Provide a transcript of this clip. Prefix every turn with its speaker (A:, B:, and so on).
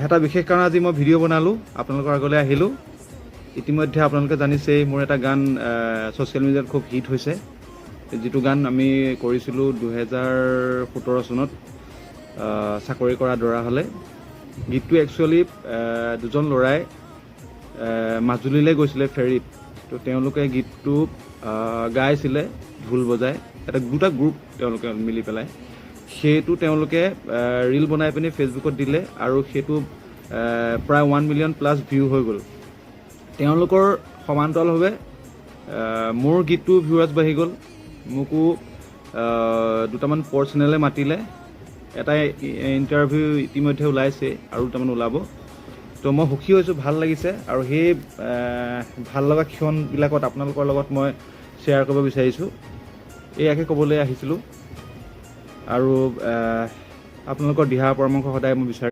A: এটা বিশেষ কাৰণ আজি মই ভিডিঅ' বনালোঁ, আপোনালোকৰ আগলৈ আহিলোঁ। ইতিমধ্যে আপোনালোকে জানিছেই মোৰ এটা গান ছ'চিয়েল মিডিয়াত খুব হিট হৈছে, যিটো গান আমি কৰিছিলোঁ 2017 চনত, চাকৰি কৰা দৰা হ'লে। গীতটো একচুৱেলি দুজন ল'ৰাই মাজুলীলৈ গৈছিলে ফেৰীত, তো তেওঁলোকে গীতটো গাইছিলে ঢোল বজাই, দুটা গ্ৰুপ তেওঁলোকে মিলি পেলাই। সেইটো তেওঁলোকে ৰীল বনাই পিনি ফেচবুকত দিলে আৰু সেইটো প্ৰায় 1 মিলিয়ন প্লাছ ভিউ হৈ গ'ল। তেওঁলোকৰ সমান্তৰালভাৱে মোৰ গীতটো ভিউৱাৰ্ছ বাঢ়ি গ'ল। মোকো দুটামান চেনেলে মাতিলে, এটা ইণ্টাৰভিউ ইতিমধ্যে ওলাইছে আৰু দুটামান ওলাব। তো মই সুখী হৈছোঁ, ভাল লাগিছে, আৰু সেই ভাল লগা ক্ষণবিলাকত আপোনালোকৰ লগত মই শ্বেয়াৰ কৰিব বিচাৰিছোঁ। এয়াকে ক'বলৈ আহিছিলোঁ, আৰু আপোনালোকৰ দিহা পৰামৰ্শ সদায় মই বিচাৰোঁ।